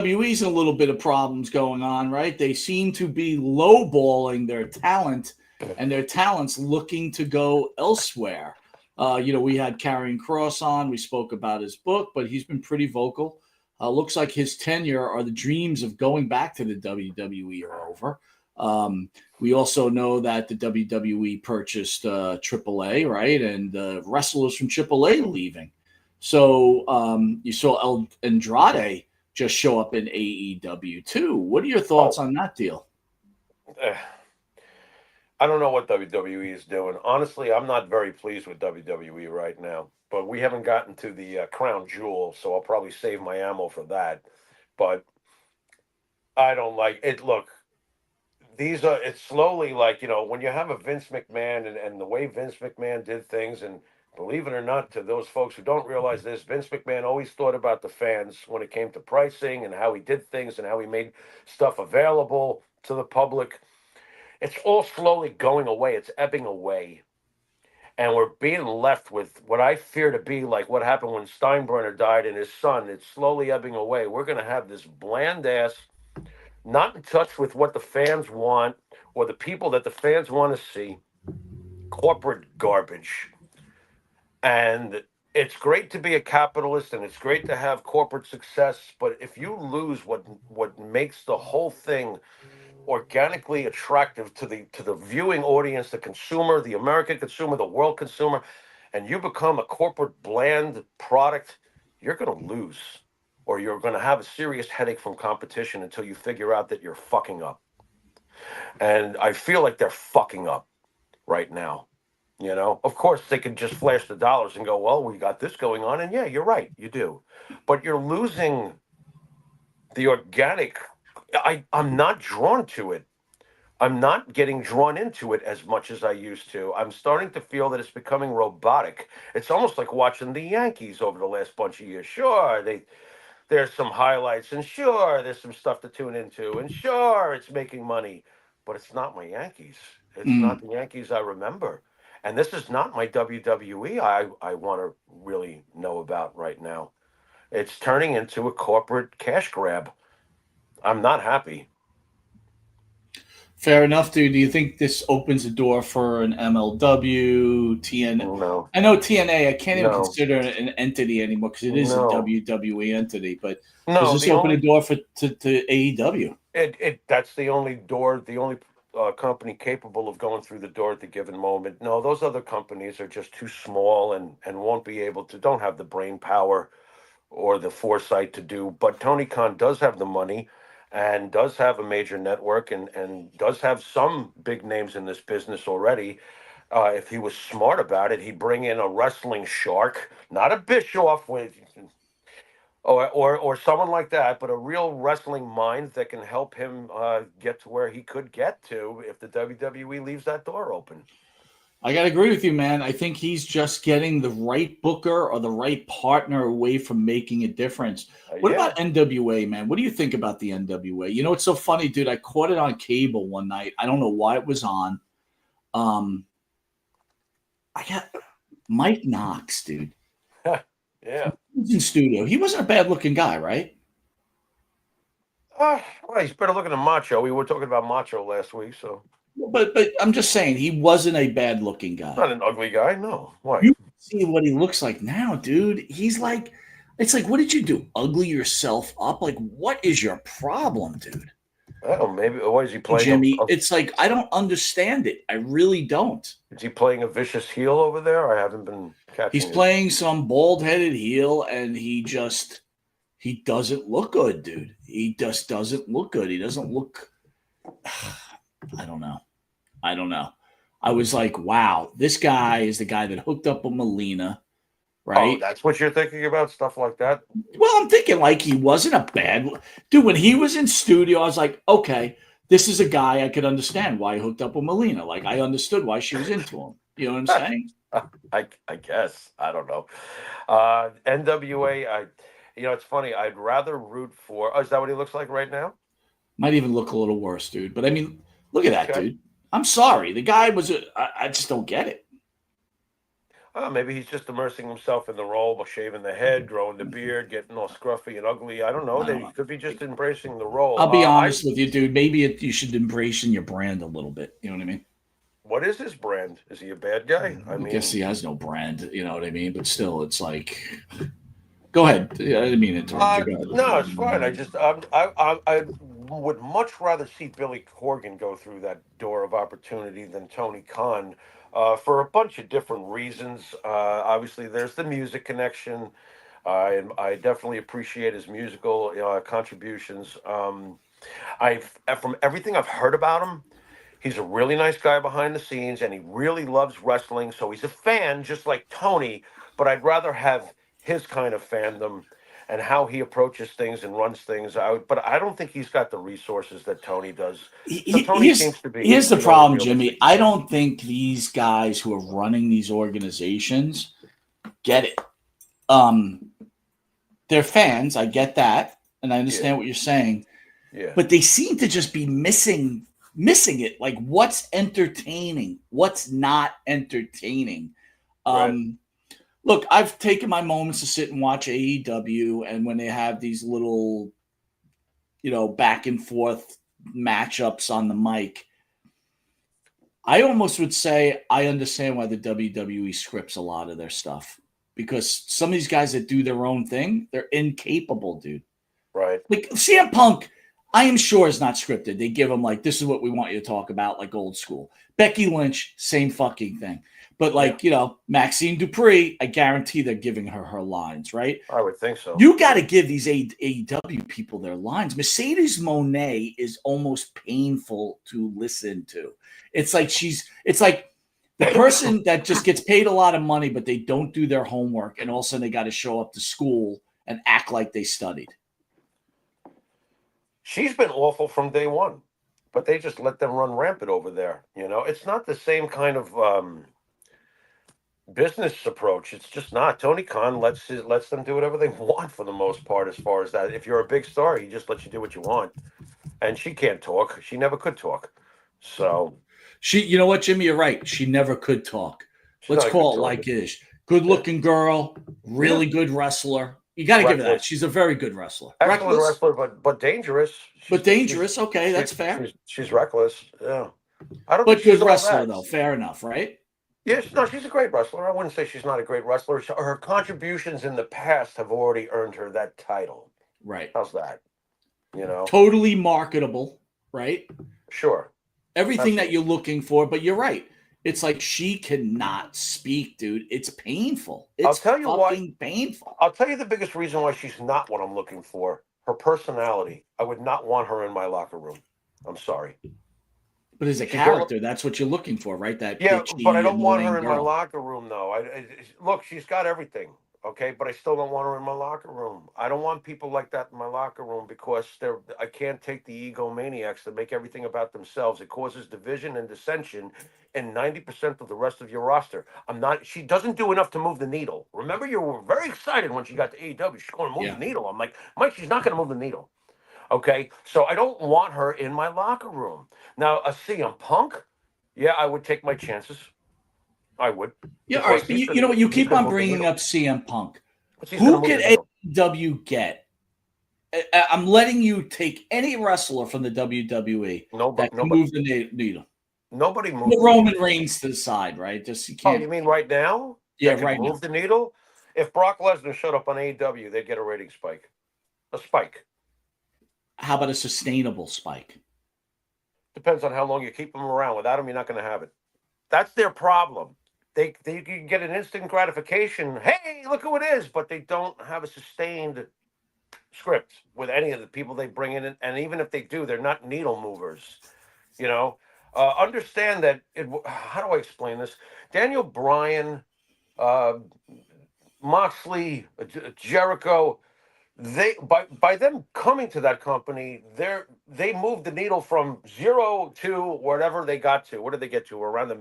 WWE's a little bit of problems going on, right? They seem to be lowballing their talent, and their talent's looking to go elsewhere. We had Karrion Kross on. We spoke about his book, but he's been pretty vocal. Looks like his tenure or the dreams of going back to the WWE are over. We also know that the WWE purchased AAA, right? And wrestlers from AAA leaving. So you saw El Andrade just show up in AEW too. What are your thoughts on that deal? I don't know what WWE is doing. Honestly, I'm not very pleased with WWE right now. But we haven't gotten to the crown jewel, so I'll probably save my ammo for that. But I don't like it. Look, it's slowly like, when you have a Vince McMahon and the way Vince McMahon did things, and believe it or not, to those folks who don't realize this, Vince McMahon always thought about the fans when it came to pricing and how he did things and how he made stuff available to the public. It's all slowly going away. It's ebbing away. And we're being left with what I fear to be like what happened when Steinbrenner died and his son. It's slowly ebbing away. We're going to have this bland ass, not in touch with what the fans want or the people that the fans want to see, corporate garbage. And it's great to be a capitalist and it's great to have corporate success, but if you lose what makes the whole thing organically attractive to the viewing audience, the consumer, the American consumer, the world consumer, and you become a corporate bland product, you're going to lose, or you're going to have a serious headache from competition until you figure out that you're fucking up. And I feel like they're fucking up right now. Of course, they could just flash the dollars and go, well, we got this going on. And yeah, you're right. You do. But you're losing the organic. I'm not drawn to it. I'm not getting drawn into it as much as I used to. I'm starting to feel that it's becoming robotic. It's almost like watching the Yankees over the last bunch of years. Sure, there's some highlights, and sure, there's some stuff to tune into, and sure, it's making money, but it's not my Yankees. It's not the Yankees I remember. And this is not my WWE I want to really know about right now. It's turning into a corporate cash grab. I'm not happy. Fair enough, dude. Do you think this opens the door for an MLW, TN? No, I know TNA. I can't even no, consider it an entity anymore because it is a no, WWE entity. But does no. this The open a only door to AEW? that's the only door, the only company capable of going through the door at the given moment. No, those other companies are just too small and won't be able to. Don't have the brain power or the foresight to do. But Tony Khan does have the money and does have a major network and does have some big names in this business already. If he was smart about it, he'd bring in a wrestling shark, not a Bischoff with, or someone like that, but a real wrestling mind that can help him get to where he could get to if the WWE leaves that door open. I gotta agree with you, man. I think he's just getting the right booker or the right partner away from making a difference. What Yeah. about NWA, man? What do you think about the NWA? You know, it's so funny, dude. I caught it on cable one night. I don't know why it was on. Um, I got Mike Knox, dude. Yeah. He was in studio. He wasn't a bad looking guy, right? Well, he's better looking than Macho. We were talking about Macho last week, so But I'm just saying he wasn't a bad looking guy. not an ugly guy. No. Why? You see what he looks like now, dude. He's like, it's like, what did you do? Ugly yourself up? Like, what is your problem, dude? Oh, maybe. Why is he playing Jimmy, it's like I don't understand it. I really don't. Is he playing a vicious heel over there? I haven't been He's catching it. playing some bald-headed heel, and he doesn't look good, dude. He just doesn't look good. He doesn't look. I don't know. I don't know. I was like, wow, this guy is the guy that hooked up with Melina, Oh, right? that's what you're thinking about? Stuff like that? Well, I'm thinking like he wasn't a bad dude. When he was in studio, I was like, okay, this is a guy I could understand why he hooked up with Melina. Like I understood why she was into him. You know what I'm saying? I guess. I don't know. NWA, it's funny. I'd rather root for. Oh, is that what he looks like right now? Might even look a little worse, dude. But I mean, look at that, Okay. dude. I'm sorry. The guy was I just don't get it. Maybe he's just immersing himself in the role by shaving the head, growing the beard, getting all scruffy and ugly. I don't know. I don't They know. could be just embracing the role. I'll be honest with you, dude. Maybe you should embrace in your brand a little bit. You know what I mean? What is his brand? Is he a bad guy? I I guess mean, he has no brand. You know what I mean? But still, it's like, go ahead. I didn't mean to interrupt you. Go no, ahead. it's fine. I would much rather see Billy Corgan go through that door of opportunity than Tony Khan, for a bunch of different reasons. Obviously, there's the music connection. I definitely appreciate his musical contributions. From everything I've heard about him, he's a really nice guy behind the scenes, and he really loves wrestling. So he's a fan, just like Tony. But I'd rather have his kind of fandom and how he approaches things and runs things out. But I don't think he's got the resources that Tony does. So Tony seems to be, Here's the problem, Jimmy. realistic. I don't think these guys who are running these organizations get it. They're fans. I get that, and I understand what you're saying. Yeah. But they seem to just be missing it. Like, what's entertaining? What's not entertaining? Right. Look, I've taken my moments to sit and watch AEW, and when they have these little, back and forth matchups on the mic, I almost would say I understand why the WWE scripts a lot of their stuff, because some of these guys that do their own thing, they're incapable, dude. Right. Like CM Punk, I am sure is not scripted. They give him like, this is what we want you to talk about, like old school. Becky Lynch, same fucking thing. But like, Maxine Dupree, I guarantee they're giving her lines, right? I would think so. You got to give these AEW people their lines. Mercedes Moné is almost painful to listen to. It's like the person that just gets paid a lot of money, but they don't do their homework, and all of a sudden they got to show up to school and act like they studied. She's been awful from day one, but they just let them run rampant over there. It's not the same kind of business approach. It's just not. Tony Khan lets them do whatever they want for the most part. As far as that, if you're a big star, he just lets you do what you want. And she can't talk. She never could talk. So you know what, Jimmy, you're right. She never could talk. Let's call it like it is. Good looking girl, really good wrestler. You got to give her that. She's a very good wrestler. Excellent wrestler, but dangerous. Dangerous. Okay, that's fair. She's reckless. Yeah. I don't. But good wrestler though. Fair enough, right? Yes, no, she's a great wrestler. I wouldn't say she's not a great wrestler. Her contributions in the past have already earned her that title. Right. How's that? Totally marketable, right? Sure. Everything that you're looking for, but you're right. It's like she cannot speak, dude. It's painful. I'll tell you fucking painful. I'll tell you the biggest reason why she's not what I'm looking for. Her personality. I would not want her in my locker room. I'm sorry. But as a character, that's what you're looking for, right? That bitchy, but I don't want her in girl. my locker room, though. Look, she's got everything, okay? But I still don't want her in my locker room. I don't want people like that in my locker room because I can't take the egomaniacs that make everything about themselves. It causes division and dissension in 90% of the rest of your roster. She doesn't do enough to move the needle. Remember, you were very excited when she got to AEW. She's going to move the needle. I'm like, Mike, she's not going to move the needle. Okay, so I don't want her in my locker room. Now, a CM Punk, I would take my chances. I would. Yeah, all right. You know what? You keep on bringing up CM Punk. Who can AEW get? I'm letting you take any wrestler from the WWE that can move the needle. Nobody moves. Roman Reigns to the side, right? Just you can't. Oh, you mean right now? Yeah, right. Move the needle. If Brock Lesnar showed up on AEW, they'd get a rating spike. A spike. How about a sustainable spike? Depends on how long you keep them around. Without them, you're not going to have it. That's their problem. They can get an instant gratification. Hey, look who it is, but they don't have a sustained script with any of the people they bring in, and even if they do, they're not needle movers. Understand that. How do I explain this? Daniel Bryan, Moxley, Jericho. They by them coming to that company, they moved the needle from 0 to whatever they got to. What did they get to? Around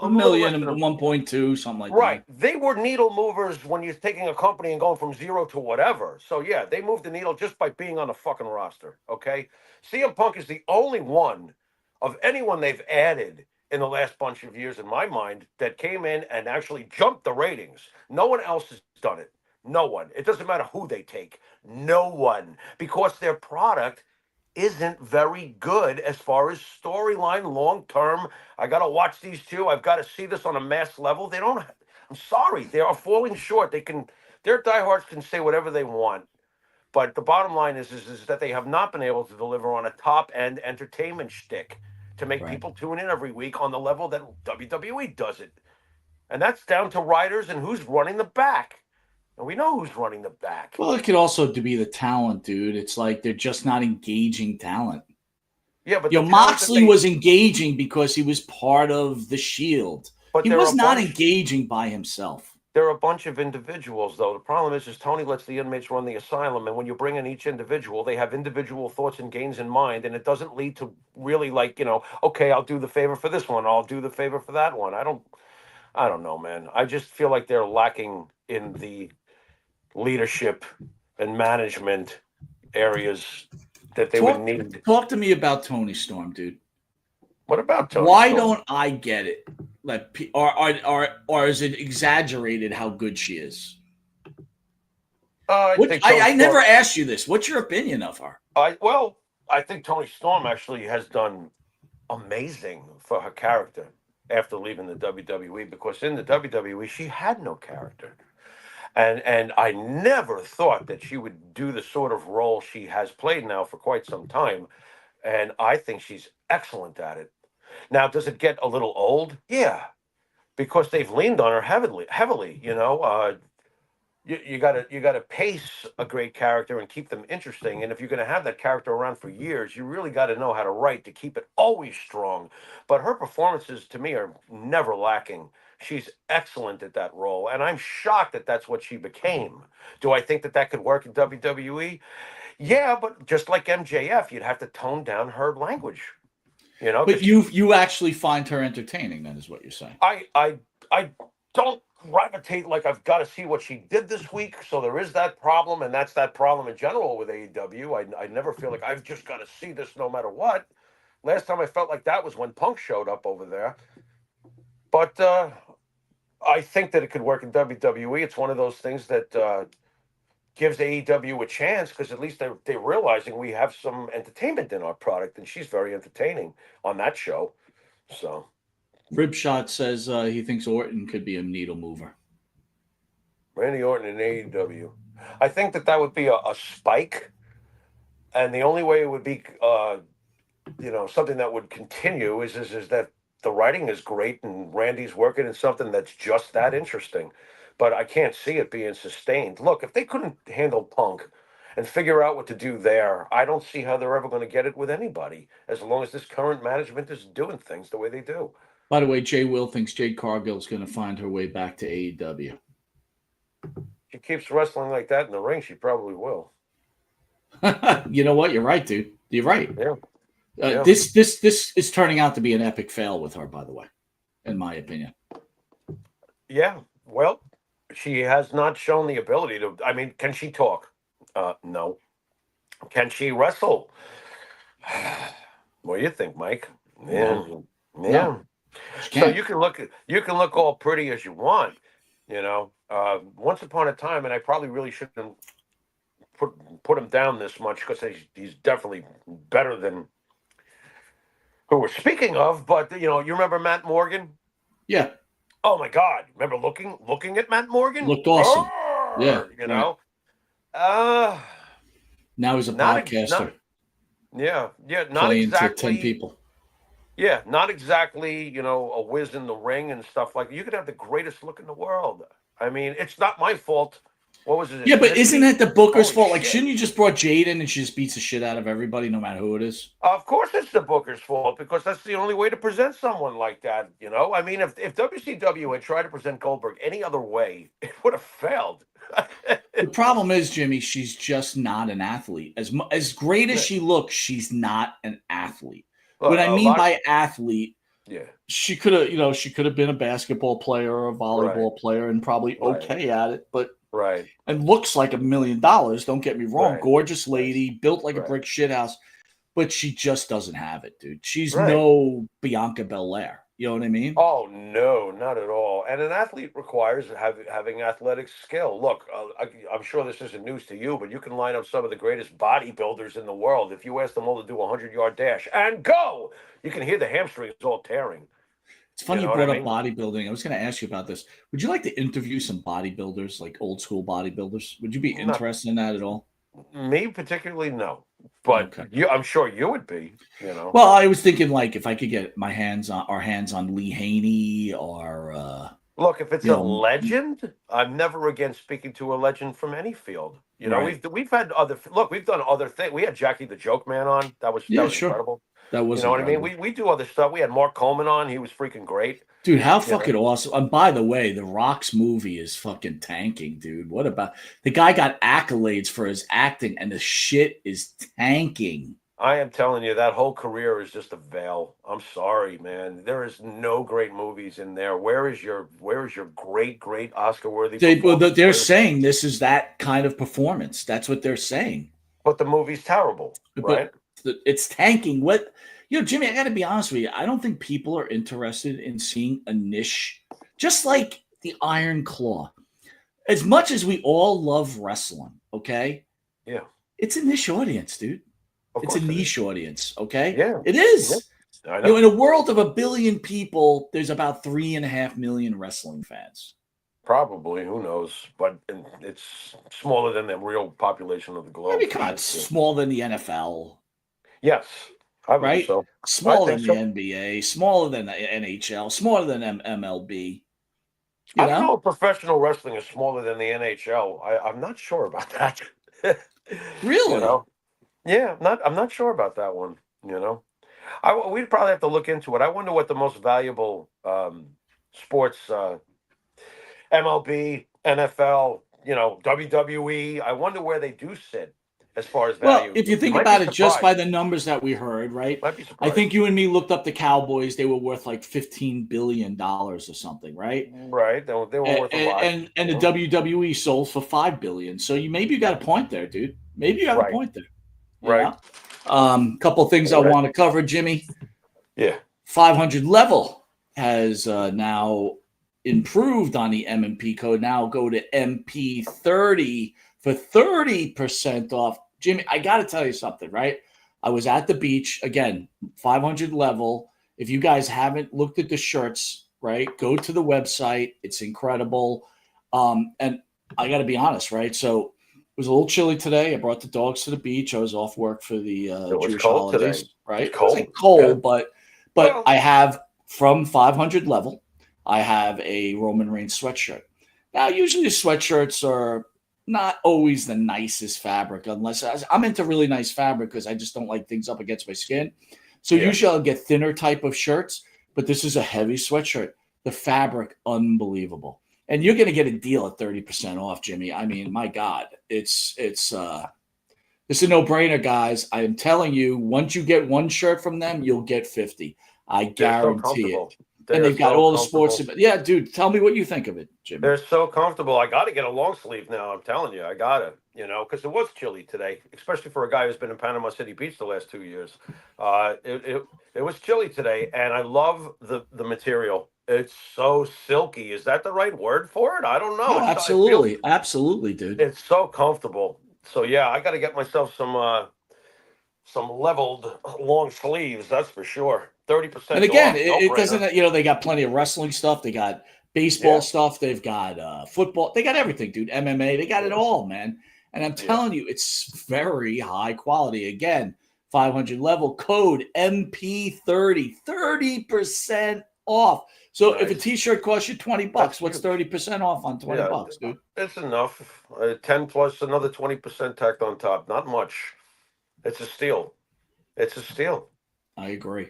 a million and 1.2, something like that. Right. They were needle movers when you're taking a company and going from 0 to whatever. So they moved the needle just by being on the fucking roster. Okay. CM Punk is the only one of anyone they've added in the last bunch of years, in my mind, that came in and actually jumped the ratings. No one else has done it. No one. It doesn't matter who they take. No one. Because their product isn't very good as far as storyline long term. I got to watch these two. I've got to see this on a mass level. They don't. I'm sorry. They are falling short. Their diehards can say whatever they want. But the bottom line is that they have not been able to deliver on a top end entertainment shtick to make people tune in every week on the level that WWE does it. And that's down to writers and who's running the back. And we know who's running the back. Well, it could also be the talent, dude. It's like they're just not engaging talent. Yeah, but Moxley was engaging because he was part of the Shield. But he was not engaging by himself. There are a bunch of individuals, though. The problem is Tony lets the inmates run the asylum, and when you bring in each individual, they have individual thoughts and gains in mind, and it doesn't lead to really okay, I'll do the favor for this one, I'll do the favor for that one. I don't know, man. I just feel like they're lacking in the leadership and management areas that they would need. Talk to me about Tony Storm, dude. What about Tony Why Storm? don't I get it? Like, or is it exaggerated how good she is? I never asked you this. What's your opinion of her? I think Tony Storm actually has done amazing for her character after leaving the WWE, because in the WWE she had no character. And I never thought that she would do the sort of role she has played now for quite some time. And I think she's excellent at it. Now, does it get a little old? Yeah, because they've leaned on her heavily. You gotta pace a great character and keep them interesting. And if you're gonna have that character around for years, you really got to know how to write to keep it always strong. But her performances, to me, are never lacking. She's excellent at that role, and I'm shocked that that's what she became. Do I think that could work in WWE? Yeah, but just like MJF, you'd have to tone down her language. But you actually find her entertaining, then, is what you're saying. I don't gravitate like I've got to see what she did this week. So there is that problem, and that's that problem in general with AEW. I never feel like I've just got to see this no matter what. Last time I felt like that was when Punk showed up over there. But I think that it could work in WWE. It's one of those things that gives AEW a chance, because at least they're realizing we have some entertainment in our product, and she's very entertaining on that show. So, Ribshot says he thinks Orton could be a needle mover. Randy Orton in AEW. I think that would be a spike, and the only way it would be, something that would continue is that the writing is great and Randy's working in something that's just that interesting. But I can't see it being sustained. Look, if they couldn't handle Punk and figure out what to do there, I don't see how they're ever going to get it with anybody, as long as this current management is doing things the way they do. By the way, Jay Will thinks Jade Cargill is going to find her way back to AEW. She keeps wrestling like that in the ring, she probably will. You know what? You're right, dude. You're right. Yeah. This is turning out to be an epic fail with her, by the way, in my opinion. Yeah. Well, she has not shown the ability to. I mean, can she talk? No. Can she wrestle? What do you think, Mike? Yeah. No. So you can look all pretty as you want, Once upon a time, and I probably really shouldn't put him down this much, because he's definitely better than who we're speaking of. But you remember Matt Morgan? Yeah. Oh my God! Remember looking at Matt Morgan? Looked awesome. Now he's a podcaster. Not exactly 10 people. Yeah, not exactly, a whiz in the ring and stuff like that. You could have the greatest look in the world. I mean, it's not my fault. What was it? Yeah, but isn't it the Booker's fault? Like, shouldn't you just brought Jade in and she just beats the shit out of everybody, no matter who it is? Of course it's the Booker's fault, because that's the only way to present someone like that, I mean, if WCW had tried to present Goldberg any other way, it would have failed. The problem is, Jimmy, she's just not an athlete. As great as she looks, she's not an athlete. What I mean by athlete, she could have been a basketball player or a volleyball player and probably okay at it, but and looks like $1 million. Don't get me wrong, gorgeous lady, built like a brick shithouse, but she just doesn't have it, dude. She's no Bianca Belair. You know what I mean? Oh no, not at all. And an athlete requires having athletic skill. Look, I'm sure this isn't news to you, but you can line up some of the greatest bodybuilders in the world. If you ask them all to do a 100-yard dash and go, you can hear the hamstrings all tearing. It's funny You you know what I brought up mean? bodybuilding. I was going to ask you about this. Would you like to interview some bodybuilders, like old school bodybuilders? Would you be Not interested in that at all? me particularly, no. But Okay. I'm sure you would be. You know. Well, I was thinking like if I could get our hands on Lee Haney or Look, if it's you a know, legend, I'm never against speaking to a legend from any field. You know, right. we've had other look, we've done other things. We had Jackie the Joke Man on. That Yeah, was sure. incredible. That You was know what I mean? incredible. We do other stuff. We had Mark Coleman on. He was freaking great. Dude, how You know, fucking awesome. And by the way, The Rock's movie is fucking tanking, dude. What about the guy got accolades for his acting and the shit is tanking. I am telling you, that whole career is just a veil. I'm sorry, man. There is no great movies in there. Where is your great Oscar worthy performance? They're saying this is that kind of performance. That's what they're saying. But the movie's terrible, right? But it's tanking. What Jimmy, I got to be honest with you. I don't think people are interested in seeing a niche, just like the Iron Claw. As much as we all love wrestling, okay, Yeah, it's a niche audience, dude. of It's a course it is. niche audience, okay? Yeah, It is. yeah, I know. In a world of 1 billion people, there's about 3.5 million wrestling fans. Probably, who knows? But it's smaller than the real population of the I globe. mean, come on, it's smaller than the NFL, Yes, I believe right? so. I Smaller think than so. the NBA, smaller than the NHL, smaller than MLB. I don't know if professional wrestling is smaller than the NHL. I'm not sure about that. You Really? know? Yeah, I'm not sure about that one. You know, we'd probably have to look into it. I wonder what the most valuable sports MLB, NFL, WWE. I wonder where they do sit as far as Well, value. if you You think might be about it just by surprised. the numbers that we heard, right? Might be I surprised. think you and me looked up the Cowboys. They were worth like $15 billion or something, right? Right. They were worth a lot. And the WWE sold for $5 billion. So maybe you got a point there, dude. Maybe you have a Right. point there. Right. Couple things I Right. want to cover, Jimmy. Yeah. 500 level has now improved on the M&P code. Now go to MP30 for 30% off. Jimmy, I got to tell you something, right? I was at the beach again, 500 level. If you guys haven't looked at the shirts, right, go to the website. It's incredible. And I got to be honest, right? So it was a little chilly today. I brought the dogs to the beach. I was off work for the It was Jewish cold holidays, today. right? It's It wasn't cold. Yeah. cold, but Well, I have from 500 level, I have a Roman Reigns sweatshirt. Now, usually sweatshirts are not always the nicest fabric, unless I'm into really nice fabric because I just don't like things up against my skin. So Yeah. usually I'll get thinner type of shirts, but this is a heavy sweatshirt. The fabric, unbelievable. And you're going to get a deal at 30% off, Jimmy. I mean, my God, it's a no-brainer, guys. I am telling you, once you get one shirt from them, you'll get 50. I they're so guarantee it. comfortable. And They're they've got so all the sports. comfortable. Yeah, dude, tell me what you think of it, Jimmy. They're so comfortable. I got to get a long sleeve now. I'm telling you, I got to, because it was chilly today, especially for a guy who's been in Panama City Beach the last 2 years. It was chilly today, and I love the material. It's so silky. Is that the right word for it? I don't know. No, absolutely. Absolutely, dude. It's so comfortable. So yeah, I got to get myself some leveled long sleeves. That's for sure. 30% And again, off. it doesn't, they got plenty of wrestling stuff. They got baseball stuff. They've got football. They got everything, dude. MMA. They got it all, man. And I'm telling you, it's very high quality. Again, 500 level code MP30, 30% off. So if a t-shirt costs you $20, what's 30% off on $20, dude? It's enough. 10 plus another 20% tacked on top. Not much. It's a steal. It's a steal. I agree.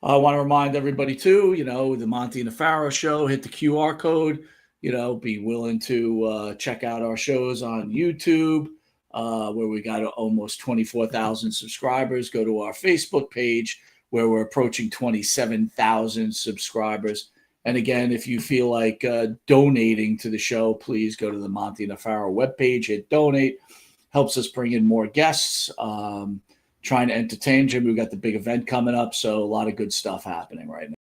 I want to remind everybody too, the Monte and the Pharaoh show, hit the QR code, be willing to check out our shows on YouTube, where we got almost 24,000 subscribers. Go to our Facebook page where we're approaching 27,000 subscribers. And again, if you feel like donating to the show, please go to the Monte and the Pharaoh webpage, hit donate. Helps us bring in more guests. Trying to entertain Jim. We've got the big event coming up, so a lot of good stuff happening right now.